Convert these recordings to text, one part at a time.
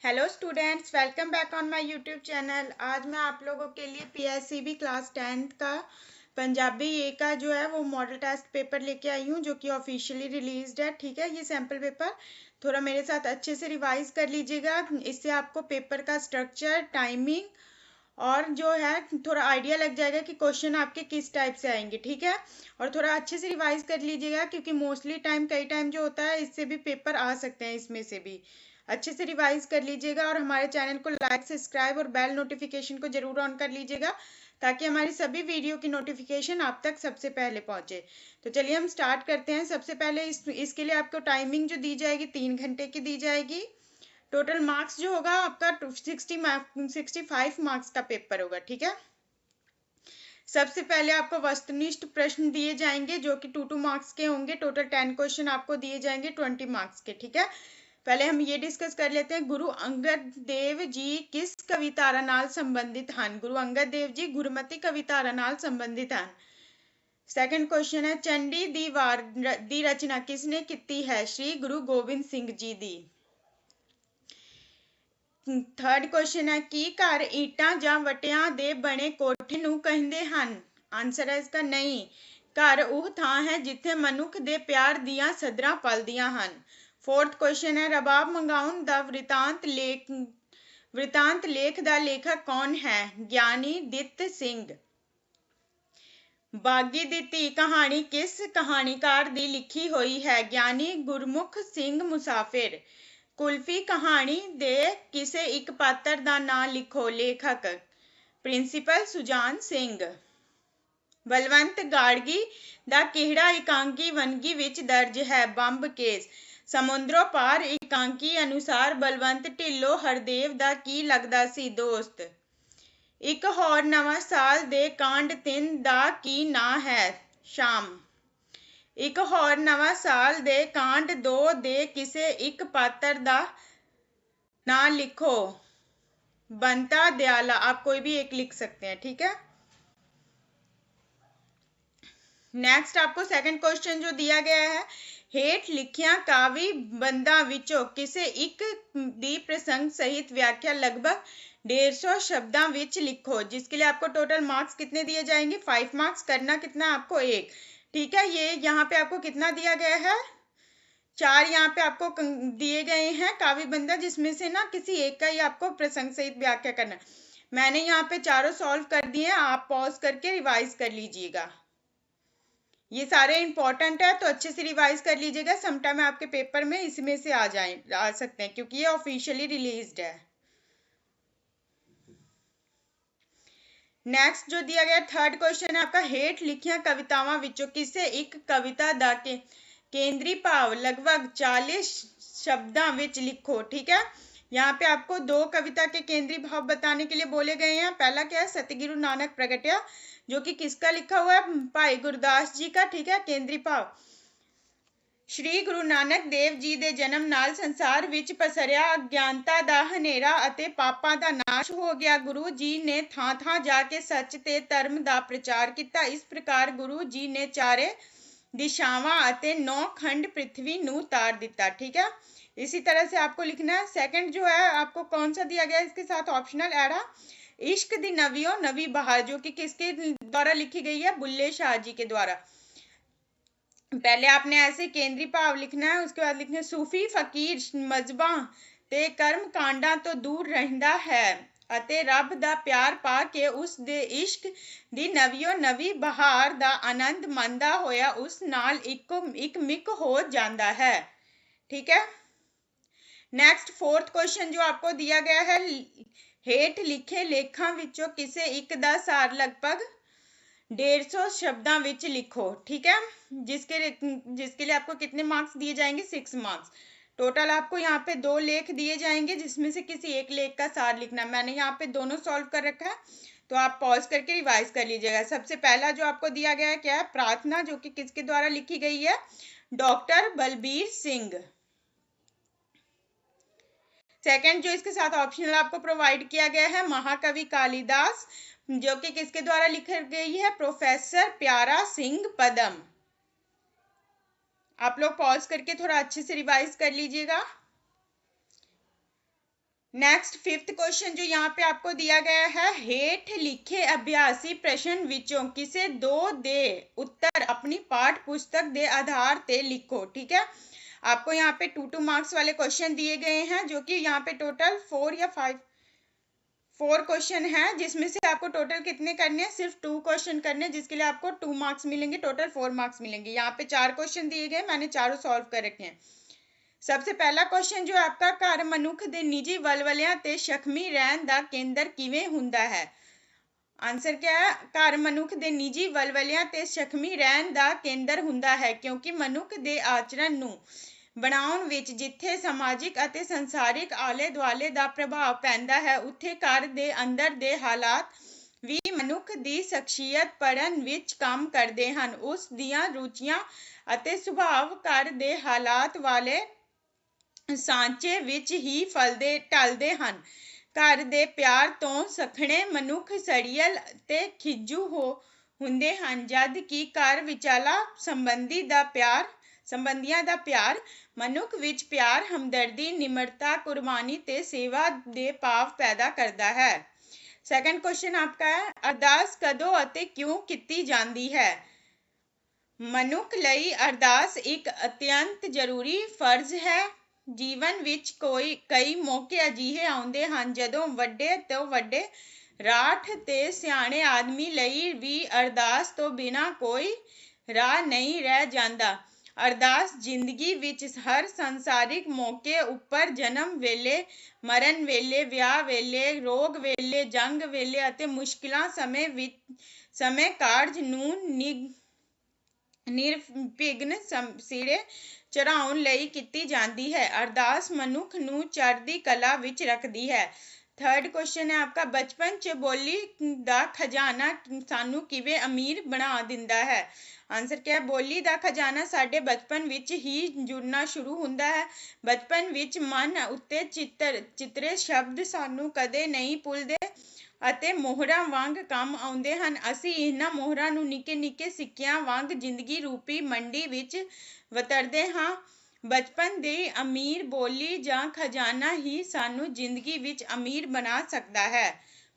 Hello students, welcome back on my YouTube channel. आज मैं आप लोगों के लिए पीएससीबी क्लास 10th का पंजाबी ए का जो है वो मॉडल टेस्ट पेपर लेके आई हूँ, जो कि ऑफिशियली रिलीज्ड है। ठीक है, ये सैम्पल पेपर थोड़ा मेरे साथ अच्छे से रिवाइज कर लीजिएगा। इससे आपको पेपर का स्ट्रक्चर, टाइमिंग और जो है थोड़ा आइडिया लग जाएगा कि क्वेश्चन आपके किस टाइप से आएंगे। ठीक है, और थोड़ा अच्छे से रिवाइज कर लीजिएगा, क्योंकि मोस्टली कई टाइम जो होता है इससे भी पेपर आ सकते हैं, इसमें से भी अच्छे से रिवाइज कर लीजिएगा। और हमारे चैनल को लाइक, सब्सक्राइब और बेल नोटिफिकेशन को जरूर ऑन कर लीजिएगा, ताकि हमारी सभी वीडियो की नोटिफिकेशन आप तक सबसे पहले पहुंचे। तो चलिए हम स्टार्ट करते हैं। सबसे पहले इसके लिए आपको टाइमिंग जो दी जाएगी 3 घंटे की दी जाएगी। टोटल मार्क्स जो होगा आपका 65 मार्क्स का पेपर होगा। ठीक है, सबसे पहले आपको वस्तुनिष्ठ प्रश्न दिए जाएंगे, जो कि 2 मार्क्स के होंगे। टोटल 10 क्वेश्चन आपको दिए जाएंगे 20 मार्क्स के। ठीक है, पहले हम ये डिस्कस कर लेते हैं, गुरु अंगद देव जी किस कवितारा नाल संबंधित हैं। गुरु अंगद देव जी गुरमती कवितारा नाल संबंधित हैं। सेकंड क्वेश्चन है, चंडी दी वार दी रचना किसने की है। श्री गुरु गोबिंद सिंह जी दी। थर्ड क्वेश्चन है, की घर ईटा ਜਾਂ ਵਟਿਆਂ ਦੇ ਬਣੇ ਕੋਠੇ ਨੂੰ ਕਹਿੰਦੇ ਹਨ। ਆਨਸਰ ਹੈ इसका नहीं। घर ਉਹ ਥਾਂ ਹੈ ਜਿੱਥੇ ਮਨੁੱਖ ਦੇ ਪਿਆਰ ਦੀਆਂ ਸਦਰਾਂ ਪਲਦੀਆਂ ਹਨ। फोर्थ क्वेश्चन है, रबाब मंगाउन ਦਾ वृतांत लेख ਦਾ ਲੇਖਕ कौन है। ज्ञानी ਦਿੱਤ ਸਿੰਘ। बागी ਦੀ ਧੀ कहानी किस कहानीकार ਦੀ लिखी हुई है। ज्ञानी गुरमुख ਸਿੰਘ मुसाफिर। कुल्फी कहानी दे किसे एक पात्र का नाम लिखो। लेखक प्रिंसिपल सुजान सिंह। बलवंत गाड़गी दा किहड़ा एकांकी वनगी विच दर्ज है। बंब केस। समुद्रों पार एकांकी अनुसार बलवंत ढिल्लो हरदेव दा की लगदा सी दोस्त। एक होर नवां साल दे कांड 3 दा की ना है। शाम। एक होर नवां साल दे कांड 2 दे किसे एक पात्र दा नाम लिखो। बंता दयाला। आप कोई भी एक लिख सकते हैं। ठीक है, नेक्स्ट आपको सेकंड क्वेश्चन जो दिया गया है, हेठ लिखिया कावी बंदा विचों किसे एक दी प्रसंग सहित व्याख्या लगभग 150 शब्दां विच लिखो। जिसके लिए आपको टोटल मार्क्स कितने दिए जाएंगे, 5 मार्क्स। करना कितना आपको 1। ठीक है, ये यहाँ पे आपको कितना दिया गया है, 4 यहाँ पे आपको दिए गए हैं काव्य बंदा, जिसमें से ना किसी एक का ही आपको प्रसंग सहित व्याख्या करना। मैंने यहाँ पे चारों सॉल्व कर दिए हैं, आप पॉज करके रिवाइज कर लीजिएगा। ये सारे इंपॉर्टेंट है, तो अच्छे से रिवाइज कर लीजिएगा। समटाइम आपके पेपर में इसमें से आ सकते हैं, क्योंकि ये ऑफिशियली रिलीज्ड है। नेक्स्ट जो दिया गया थर्ड क्वेश्चन है आपका, हेठ लिखिया कवितावां विचों किसे एक कविता दा के केंद्रीय भाव लगभग 40 शब्दां विच लिखो। ठीक है, यहाँ पे आपको 2 कविता के केंद्रीय भाव बताने के लिए बोले गए हैं। पहला क्या है, सतगुरु नानक प्रगटिया, जो कि किसका लिखा हुआ है, भाई गुरदास जी का। ठीक है, केंद्रीय भाव, श्री गुरु नानक देव जी ਦੇ जन्म नाल संसार विच पसरिया अज्ञानता दा हनेरा अते पापां दा नाश हो गया। गुरु जी ने थां थां जाके सच ते धर्म दा प्रचार किया। इस प्रकार गुरु जी ने चारे दिशावां अते 9 खंड पृथ्वी नू तार दिता। ठीक है, इसी तरह से आपको लिखना है। सेकंड जो है आपको कौन सा दिया गया, इसके साथ ऑप्शनल एड़ा, इश्क दी नवियों नवी बहार, जो कि किसके द्वारा लिखी गई है, बुल्ले शाह जी के द्वारा। पहले आपने ऐसे केंद्रीय भाव लिखना है, उसके बाद लिखना सूफी फकीर मजहबां ते कर्म कांडां तो दूर रहिंदा है ਅਤੇ ਰੱਬ ਦਾ ਪਿਆਰ ਪਾ ਕੇ ਉਸ ਦੇ ਇਸ਼ਕ ਦੀ ਨਵੀਓ ਨਵੀਂ ਬਹਾਰ ਦਾ ਆਨੰਦ ਮੰਨਦਾ ਹੋਇਆ ਉਸ ਨਾਲ ਇੱਕ ਮਿਕ ਹੋ ਜਾਂਦਾ है। ठीक है, नेक्स्ट फोर्थ क्वेश्चन जो आपको दिया गया है, हेठ लिखे लेखां विचों किसे एक दा सार लगभग 150 शब्दां विच लिखो। ठीक है, जिसके लिए आपको कितने मार्क्स दिए जाएंगे, 6 मार्क्स। टोटल आपको यहाँ पे 2 लेख दिए जाएंगे, जिसमें से किसी एक लेख का सार लिखना। मैंने यहाँ पे दोनों सॉल्व कर रखा है, तो आप पॉज करके रिवाइज कर लीजिएगा। सबसे पहला जो आपको दिया गया है क्या है, प्रार्थना, जो कि किसके द्वारा लिखी गई है, डॉक्टर बलबीर सिंह। सेकंड जो इसके साथ ऑप्शनल आपको प्रोवाइड किया गया है, महाकवि कालिदास, जो कि किसके द्वारा लिखी गई है, प्रोफेसर प्यारा सिंह पदम। आप लोग पॉज करके थोड़ा अच्छे से रिवाइज कर लीजिएगा। नेक्स्ट फिफ्थ क्वेश्चन जो यहाँ पे आपको दिया गया है, हेठ लिखे अभ्यासी प्रश्न विचों किसे दो दे उत्तर अपनी पाठ पुस्तक दे आधार ते लिखो। ठीक है, आपको यहाँ पे 2 मार्क्स वाले क्वेश्चन दिए गए हैं, जो कि यहाँ पे टोटल 4 क्वेश्चन है, जिसमें से आपको टोटल कितने करने हैं, सिर्फ 2 क्वेश्चन करने हैं, जिसके लिए आपको 2 मार्क्स मिलेंगे, टोटल 4 मार्क्स मिलेंगे। यहाँ पे 4 क्वेश्चन दिए गए, मैंने चारों सॉल्व कर रखे हैं। सबसे पहला क्वेश्चन जो आपका, घर मनुख दे निजी वलवलियां ते शख्मी रहन दा केंद्र किवें हुंदा है। आंसर क्या है, घर मनुख दे निजी वलवलियां ते शख्मी रहन दा केंद्र हुंदा है, क्योंकि मनुख दे आचरण ਨੂੰ ਬਣਾਉਣ ਵਿੱਚ ਜਿੱਥੇ ਸਮਾਜਿਕ ਅਤੇ ਸੰਸਾਰਿਕ ਆਲੇ ਦੁਆਲੇ ਦਾ ਪ੍ਰਭਾਵ ਪੈਂਦਾ ਹੈ, ਉੱਥੇ ਘਰ ਦੇ ਅੰਦਰ ਦੇ ਹਾਲਾਤ ਵੀ ਮਨੁੱਖ ਦੀ ਸ਼ਖਸੀਅਤ ਪੜ੍ਹਨ ਵਿੱਚ ਕੰਮ ਕਰਦੇ ਹਨ। ਉਸ ਦੀਆਂ ਰੁਚੀਆਂ ਅਤੇ ਸੁਭਾਅ ਘਰ ਦੇ ਹਾਲਾਤ ਵਾਲੇ ਸਾਂਚੇ ਵਿੱਚ ਹੀ ਫਲਦੇ ਢਲਦੇ ਹਨ। ਘਰ ਦੇ ਪਿਆਰ ਤੋਂ ਸਖਣੇ ਮਨੁੱਖ ਸੜੀਅਲ ਤੇ ਖਿੱਜੂ ਹੁੰਦੇ ਹਨ, ਜਦ ਕਿ ਘਰ ਵਿਚਾਲਾ ਸੰਬੰਧੀਆਂ ਦਾ ਪਿਆਰ ਮਨੁੱਖ ਵਿੱਚ ਪਿਆਰ, ਹਮਦਰਦੀ, ਨਿਮਰਤਾ, ਕੁਰਬਾਨੀ ਤੇ ਸੇਵਾ ਦੇ ਭਾਵ ਪੈਦਾ ਕਰਦਾ ਹੈ। ਸੈਕੰਡ क्वेश्चन आपका है, ਅਰਦਾਸ ਕਦੋਂ ਅਤੇ ਕਿਉਂ ਕੀਤੀ ਜਾਂਦੀ ਹੈ। ਮਨੁੱਖ ਲਈ ਅਰਦਾਸ ਇੱਕ ਅਤਿਅੰਤ ਜ਼ਰੂਰੀ ਫਰਜ਼ ਹੈ। ਜੀਵਨ ਵਿੱਚ ਕਈ ਮੌਕੇ ਅਜਿਹੇ ਆਉਂਦੇ ਹਨ ਜਦੋਂ ਵੱਡੇ ਤੋਂ ਵੱਡੇ ਰਾਠ ਤੇ ਸਿਆਣੇ ਆਦਮੀ ਲਈ ਵੀ ਅਰਦਾਸ ਤੋਂ ਬਿਨਾਂ ਕੋਈ ਰਾਹ ਨਹੀਂ ਰਹਿ ਜਾਂਦਾ। ਅਰਦਾਸ ਜ਼ਿੰਦਗੀ ਵਿੱਚ ਹਰ ਸੰਸਾਰਿਕ ਮੌਕੇ ਉੱਪਰ, ਜਨਮ ਵੇਲੇ, ਮਰਨ ਵੇਲੇ, ਵਿਆਹ ਵੇਲੇ, ਰੋਗ ਵੇਲੇ, ਜੰਗ ਵੇਲੇ ਅਤੇ ਮੁਸ਼ਕਿਲਾਂ ਸਮੇਂ ਕਾਰਜ ਨੂੰ ਨਿਰਵਿਘਨ ਸਿਰੇ ਚੜਾਉਣ ਲਈ ਕੀਤੀ ਜਾਂਦੀ ਹੈ। ਅਰਦਾਸ ਮਨੁੱਖ ਨੂੰ ਚੜ੍ਹਦੀ ਕਲਾ ਵਿੱਚ ਰੱਖਦੀ ਹੈ। थर्ड क्वेश्चन है आपका, बचपन च बोली दा खजाना सानू किवें अमीर बना दिंदा है। आंसर क्या है, बोली दा खजाना साडे बचपन विच ही जुड़ना शुरू हुंदा है। बचपन विच मन उत्ते चित्रे शब्द सानू कदे नहीं भुलदे ਅਤੇ ਮੋਹਰਾਂ ਵਾਂਗ ਕੰਮ ਆਉਂਦੇ ਹਨ। ਅਸੀਂ ਇਹਨਾਂ ਮੋਹਰਾਂ ਨੂੰ ਨਿੱਕੇ ਨਿੱਕੇ ਸਿੱਕਿਆਂ ਵਾਂਗ ਜ਼ਿੰਦਗੀ ਰੂਪੀ ਮੰਡੀ ਵਿੱਚ ਵਤਰਦੇ ਹਾਂ। ਬਚਪਨ ਦੀ ਅਮੀਰ ਬੋਲੀ ਜਾਂ ਖਜ਼ਾਨਾ ਹੀ ਸਾਨੂੰ ਜ਼ਿੰਦਗੀ ਵਿੱਚ ਅਮੀਰ ਬਣਾ ਸਕਦਾ ਹੈ।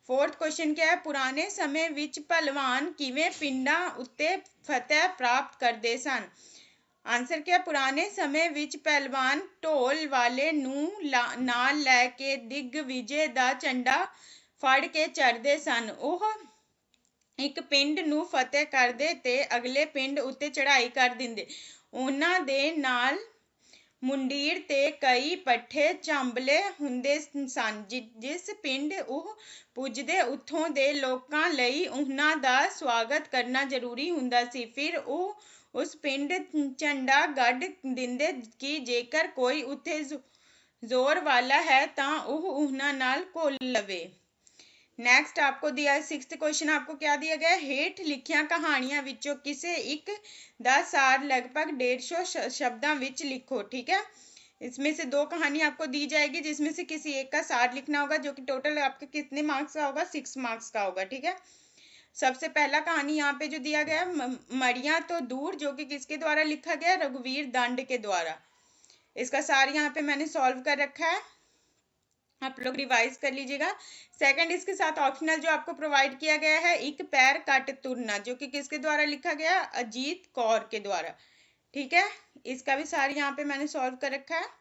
फोर्थ क्वेश्चन क्या है, पुराने समय विच पहलवान किवें पिंडां उत्ते फतह प्राप्त करते सन। आंसर क्या, पुराने समय विच पहलवान ढोल वाले नूं नाल लैके दिग्विजय दा झंडा फड़ के चढ़दे सन। ओह एक पिंड नूं फतह करदे ते अगले पिंड उत्ते चढ़ाई कर दिंदे। उन्हां दे नाल मुंडीर ते कई पट्ठे चांबले हुंदे सन। जिस पिंड ਉਹ ਪੁੱਜਦੇ ਉੱਥੋਂ ਦੇ ਲੋਕਾਂ ਲਈ ਉਹਨਾਂ ਦਾ ਸਵਾਗਤ ਕਰਨਾ ਜ਼ਰੂਰੀ ਹੁੰਦਾ ਸੀ। ਫਿਰ ਉਹ ਉਸ ਪਿੰਡ ਝੰਡਾ ਗੱਡ ਦਿੰਦੇ ਕਿ ਜੇਕਰ ਕੋਈ ਉੱਥੇ ਜ਼ੋਰ ਵਾਲਾ ਹੈ ਤਾਂ ਉਹ ਉਹਨਾਂ ਨਾਲ ਘੁਲ ਲਵੇ। नेक्स्ट आपको दिया है सिक्स्थ क्वेश्चन, आपको क्या दिया गया है, हेठ लिखिया कहानियां विचों किसे एक दा सार लगभग 150 शब्दों विच लिखो। ठीक है, इसमें से 2 कहानी आपको दी जाएगी, जिसमें से किसी एक का सार लिखना होगा, जो कि टोटल आपके कितने मार्क्स का होगा, 6 मार्क्स का होगा। ठीक है, सबसे पहला कहानी यहाँ पे जो दिया गया है, मड़िया तो दूर, जो कि किसके द्वारा लिखा गया, रघुवीर दंड के द्वारा। इसका सार यहाँ पे मैंने सॉल्व कर रखा है, आप लोग रिवाइज कर लीजिएगा। सेकंड, इसके साथ ऑप्शनल जो आपको प्रोवाइड किया गया है, एक पैर कट तुरना, जो कि किसके द्वारा लिखा गया, अजीत कौर के द्वारा। ठीक है, इसका भी सारी यहाँ पे मैंने सॉल्व कर रखा है।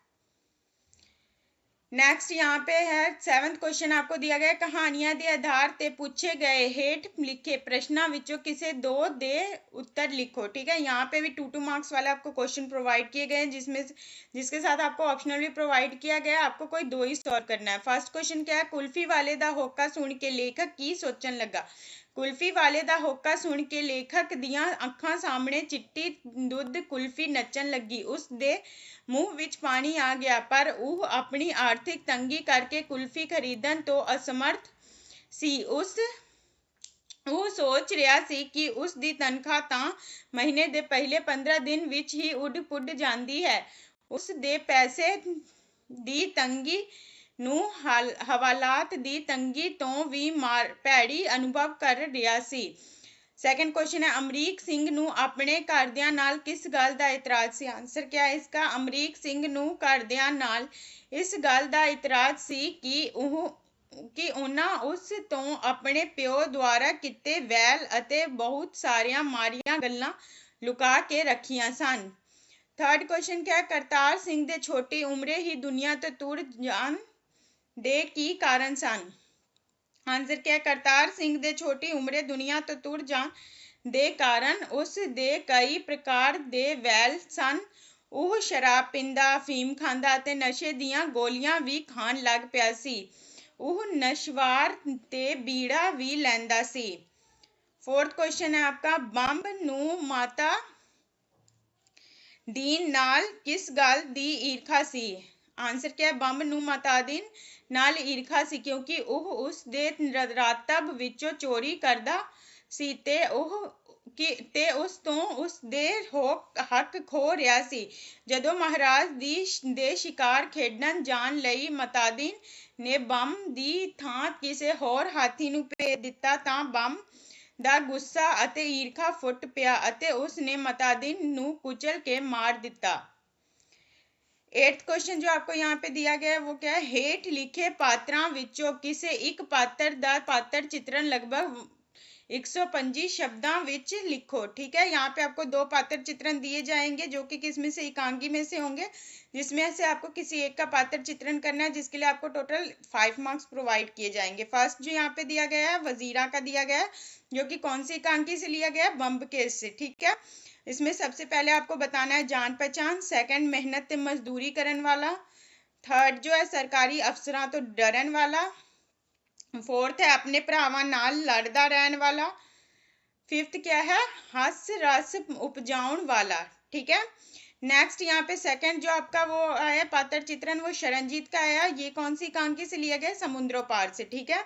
नेक्स्ट यहाँ पे है 7th क्वेश्चन, आपको दिया गया कहानियां दे आधार ते पूछे गए हेठ लिखे प्रश्नों विचों किसे 2 दे उत्तर लिखो। ठीक है, यहाँ पे भी 2 मार्क्स वाले आपको क्वेश्चन प्रोवाइड किए गए हैं, जिसके साथ आपको ऑप्शनल भी प्रोवाइड किया गया है। आपको कोई 2 ही सॉल्व करना है। फर्स्ट क्वेश्चन क्या है, कुल्फी वाले दा होका सुन के लेखक की सोचन लगा। कुल्फी वाले दा होका सुन के लेखक दियां अखां सामने चिट्टी दुध कुल्फी नचन लगी। उस दे मुंह विच पानी आ गया, पर वो अपनी आर्थिक तंगी करके कुल्फी खरीदन तो असमर्थ सी। ਉਹ सोच ਰਿਹਾ ਸੀ कि उस दी तनख्वाह तां महीने दे पहले 15 दिन विच ही उड़ पुड़ जांदी है। उस दे पैसे दी तंगी ਨੂੰ ਹਵਾਲਾਤ ਦੀ ਤੰਗੀ ਤੋਂ ਵੀ ਭੈੜੀ ਅਨੁਭਵ ਕਰ ਰਿਹਾ ਸੀ। ਸੈਕੰਡ ਕੁਐਸਚਨ ਹੈ ਅਮਰੀਕ ਸਿੰਘ ਨੂੰ ਆਪਣੇ ਘਰਦਿਆਂ ਨਾਲ ਕਿਸ ਗੱਲ ਦਾ ਇਤਰਾਜ਼ ਸੀ। ਆਨਸਰ ਕਿਆ ਹੈ इसका? ਅਮਰੀਕ ਸਿੰਘ ਨੂੰ ਘਰਦਿਆਂ ਨਾਲ ਇਸ ਗੱਲ ਦਾ ਇਤਰਾਜ਼ ਸੀ ਕਿ ਉਹਨਾਂ ਉਸ ਤੋਂ ਆਪਣੇ ਪਿਓ ਦੁਆਰਾ ਕੀਤੇ ਵੈਲ ਅਤੇ ਬਹੁਤ ਸਾਰੀਆਂ ਮਾੜੀਆਂ ਗੱਲਾਂ ਲੁਕਾ ਕੇ ਰੱਖੀਆਂ ਸਨ। थर्ड क्वेश्चन क्या है? करतार सिंह ਦੇ ਛੋਟੀ ਉਮਰੇ ਹੀ ਦੁਨੀਆ ਤੋਂ ਤੁਰ ਜਾਣ ਦੇ ਕੀ ਕਾਰਨ ਸਨ। ਆਨਸਰ क्या है? करतार सिंह ਦੇ ਛੋਟੀ ਉਮਰੇ ਦੁਨੀਆ ਤੋਂ ਤੁਰ ਜਾਣ ਦੇ ਕਾਰਨ ਉਸ ਦੇ ਕਈ ਪ੍ਰਕਾਰ ਦੇ ਵੈਲ ਸਨ। ਉਹ ਸ਼ਰਾਬ ਪੀਂਦਾ, ਅਫੀਮ ਖਾਂਦਾ ਅਤੇ ਨਸ਼ੇ ਦੀਆਂ ਗੋਲੀਆਂ ਵੀ ਖਾਣ ਲੱਗ ਪਿਆ ਸੀ। ਉਹ ਨਸ਼ਵਾਰ ਤੇ ਬੀੜਾ ਵੀ ਲੈਂਦਾ ਸੀ। फोर्थ क्वेश्चन है आपका ਬੰਬ ਨੂੰ ਮਾਤਾ ਦੀਨ ਨਾਲ ਕਿਸ ਗੱਲ ਦੀ ਈਰਖਾ ਸੀ। ਆਨਸਰ क्या है? ਬੰਬ ਨੂੰ ਮਾਤਾ ਦੀਨ ਨਾਲ ਈਰਖਾ ਸੀ ਕਿਉਂਕਿ ਉਹ ਉਸ ਦੇ ਰਾਤਬ ਵਿੱਚੋਂ ਚੋਰੀ ਕਰਦਾ ਸੀ ਤੇ ਉਸ ਤੋਂ ਉਸ ਦੇ ਹੱਕ ਖੋ ਰਿਹਾ ਸੀ। ਜਦੋਂ ਮਹਾਰਾਜ ਦੇ ਸ਼ਿਕਾਰ ਖੇਡਣ ਜਾਣ ਲਈ ਮਤਾਦੀਨ ਨੇ ਬੰਬ ਦੀ ਥਾਂ ਕਿਸੇ ਹੋਰ ਹਾਥੀ ਨੂੰ ਭੇਜ ਦਿੱਤਾ ਤਾਂ ਬੰਬ ਦਾ ਗੁੱਸਾ ਅਤੇ ਈਰਖਾ ਫੁੱਟ ਪਿਆ ਅਤੇ ਉਸ ਨੇ ਮਤਾਦੀਨ ਨੂੰ ਕੁਚਲ ਕੇ ਮਾਰ ਦਿੱਤਾ। 8th क्वेश्चन जो आपको यहाँ पे दिया गया है वो क्या है? हेठ लिखे पात्रों विचों किसी एक पात्र दा पात्र चित्रण लगभग 125 शब्दों विच लिखो। ठीक है, यहाँ पे आपको दो पात्र चित्रण दिए जाएंगे जो कि किसमें से एकांगी में से होंगे, जिसमें से आपको किसी एक का पात्र चित्रण करना है जिसके लिए आपको टोटल 5 मार्क्स प्रोवाइड किए जाएंगे। फर्स्ट जो यहाँ पे दिया गया है वजीरा का दिया गया है जो कि कौन सी एकांकी से लिया गया है? बम्ब केस से। ठीक है, इसमें सबसे पहले आपको बताना है जान पहचान, सेकंड मेहनत ते मजदूरी करन वाला, थर्ड जो है सरकारी अफसरां तो डरन वाला, फोर्थ है अपने भरावां नाल लड़दा रहन वाला, फिफ्थ क्या है? हस रस उपजाउन वाला। ठीक है, नेक्स्ट यहाँ पे सेकंड जो आपका वो आया पात्र चित्रण वो शरणजीत का आया। ये कौन सी एकांकी से लिया गया? समुद्रों पार से। ठीक है,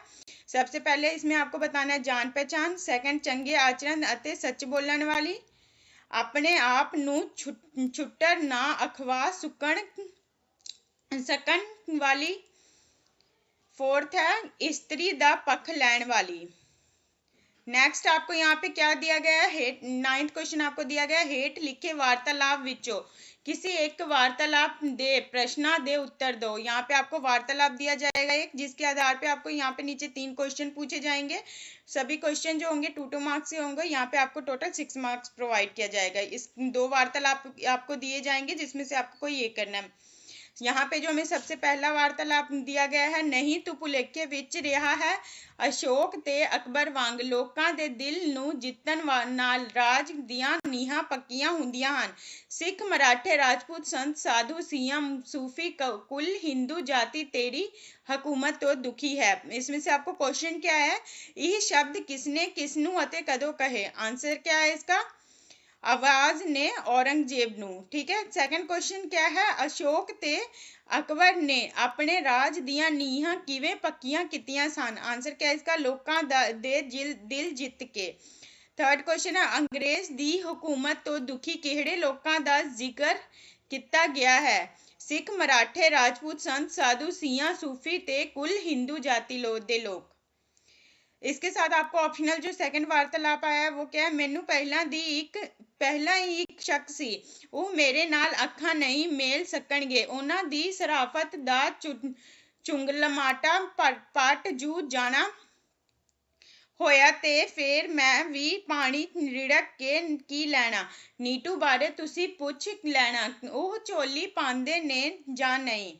सबसे पहले इसमें आपको बताना है जान पहचान, सेकंड चंगे आचरण अते सच बोलने वाली, अपने आप नू छुट्टर ना अखवा सकन वाली, फोर्थ है स्त्री दा पक्ष लैन वाली। नेक्स्ट आपको यहाँ पे क्या दिया गया है? 9th क्वेश्चन आपको दिया गया हेठ लिखे वार्तालाप विचों किसी एक वार्तालाप दे प्रश्न दे उत्तर दो। यहाँ पे आपको वार्तालाप दिया जाएगा एक, जिसके आधार पे आपको यहाँ पे नीचे 3 क्वेश्चन पूछे जाएंगे। सभी क्वेश्चन जो होंगे 2-2 मार्क्स से होंगे। यहाँ पे आपको टोटल 6 मार्क्स प्रोवाइड किया जाएगा। इस 2 वार्तालाप आपको दिए जाएंगे जिसमें से आपको ये करना है। यहाँ पे जो हमें सबसे पहला वार्तालाप दिया गया है, नहीं तू भुलेखे विच रहा है अशोक ते अकबर वांग लोकां दे दिल नू जितन नाल राज दियां नीहां पक्कियां हुंदियां हन। सिख मराठे राजपूत संत साधु सियां सूफी कुल हिंदू जाति तेरी हुकूमत तो दुखी है। इसमें से आपको क्वेश्चन क्या है? यह शब्द किसने किसनू अते कदों कहे। आंसर क्या है इसका? आवाज ने औरंगजेब नू। ठीक है, सेकंड क्वेश्चन क्या है? अशोक ते अकबर ने अपने राज दियां नीहां किवें पक्कियां कीतियां सन। आंसर क्या है इसका? लोकां दे दिल जित के। थर्ड क्वेश्चन है अंग्रेज दी हुकूमत तो दुखी किहड़े लोकां दा जिक्र किया गया है। सिख मराठे राजपूत संत साधु सियां सूफी ते कुल हिंदू जाति दे लोग। इसके साथ आपको ऑप्शनल जो सेकंड वार्तालाप आया है वो क्या है? मैनू पहला ही एक शक सी ਉਹ ਮੇਰੇ ਨਾਲ ਅੱਖਾਂ ਨਹੀਂ ਮੇਲ ਸਕਣਗੇ। ਉਹਨਾਂ ਦੀ ਸਰਾਫਤ ਦਾ ਚੁੰਗਲਮਾਟਾ ਪਟ ਜੂ ਜਾਣਾ ਹੋਇਆ ਤੇ ਫਿਰ ਮੈਂ ਵੀ ਪਾਣੀ ਰਿੜਕ ਕੇ ਕੀ ਲੈਣਾ। ਨੀਟੂ ਬਾਰੇ ਤੁਸੀਂ ਪੁੱਛ ਲੈਣਾ ਉਹ ਝੋਲੀ ਪਾਉਂਦੇ ਨੇ ਜਾਂ ਨਹੀਂ।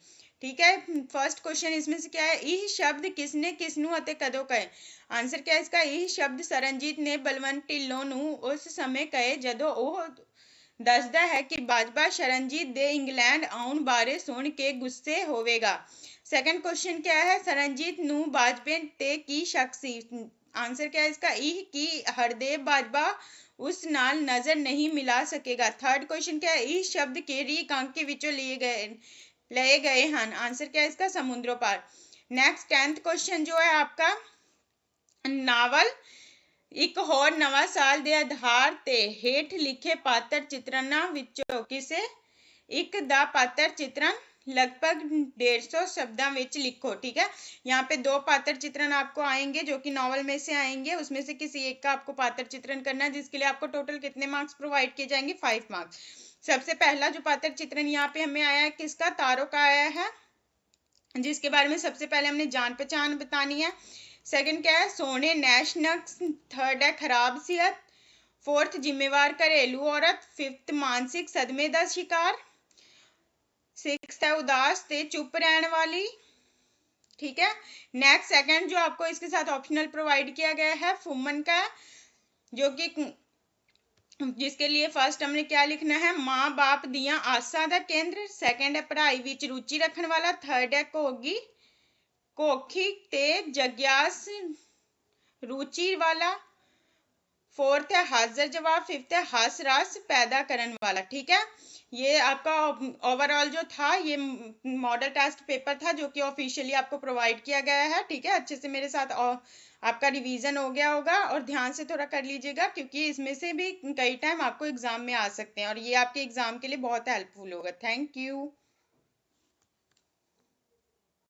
ठीक है, फर्स्ट क्वेश्चन इसमें से क्या है? यह शब्द किसने किसनू अते कदों कहे। आंसर क्या है इसका? यह शब्द सरनजीत ने बलवंत ढिल्लों नू उस समय कहे जदों ओह दसदा है कि बाजवा शरणजीत दे इंग्लैंड आउण बारे सुन के गुस्से होवेगा। सेकंड क्वेश्चन क्या है? सरनजीत नू बाजवे ते की शक सी। आंसर क्या है इसका? यह कि हरदेव बाजवा उस नाल नजर नहीं मिला सकेगा। थर्ड क्वेश्चन क्या है? यह शब्द केरी एकांकी विचों लए गए हैं। आंसर क्या है इसका? समुद्रों पार। नेक्स्ट 10th क्वेश्चन जो है आपका नावल एक होर नवा साल दे आधार ते हेठ लिखे पात्र चित्रणां विचों किसे एक दा पात्र चित्रण लगभग 150 शब्दां विच लिखो। ठीक है, यहाँ पे 2 पात्र चित्रण आपको आएंगे जो कि नॉवल में से आएंगे, उसमें से किसी एक का आपको पात्र चित्रण करना है, जिसके लिए आपको टोटल कितने मार्क्स प्रोवाइड किए जाएंगे? 5 मार्क्स। सबसे पहला जो पात्र चित्रण यहाँ पे हमें आया है किसका? तारों का आया है, जिसके बारे में सबसे पहले हमने जान पहचान बतानी है। सेकंड क्या है? सोने नैश नक्श। थर्ड है खराब सेहत। फोर्थ जिम्मेवार घरेलू औरत। फिफ्थ मानसिक सदमे का शिकार। सिक्स्थ है उदास ते चुप रहने वाली। ठीक है, नेक्स्ट सेकंड जो आपको इसके साथ ऑप्शनल प्रोवाइड किया गया है फुमन का, जो कि जिसके लिए फर्स्ट हमने क्या लिखना है? माँ बाप दिया आसा दा केंद्र। सेकंड है पढ़ाई विच रुचि रखने वाला। थर्ड है घोगी घोखी ते जग्यास रुचि वाला। फोर्थ है हाजिर जवाब। फिफ्थ है हास रस पैदा करने वाला। ठीक है, ये आपका ओवरऑल जो था ये मॉडल टेस्ट पेपर था जो कि ऑफिशियली आपको प्रोवाइड किया गया है। ठीक है, अच्छे से मेरे साथ आपका रिवीजन हो गया होगा और ध्यान से थोड़ा कर लीजिएगा, क्योंकि इसमें से भी कई टाइम आपको एग्जाम में आ सकते हैं और ये आपके एग्जाम के लिए बहुत हेल्पफुल होगा। Thank you.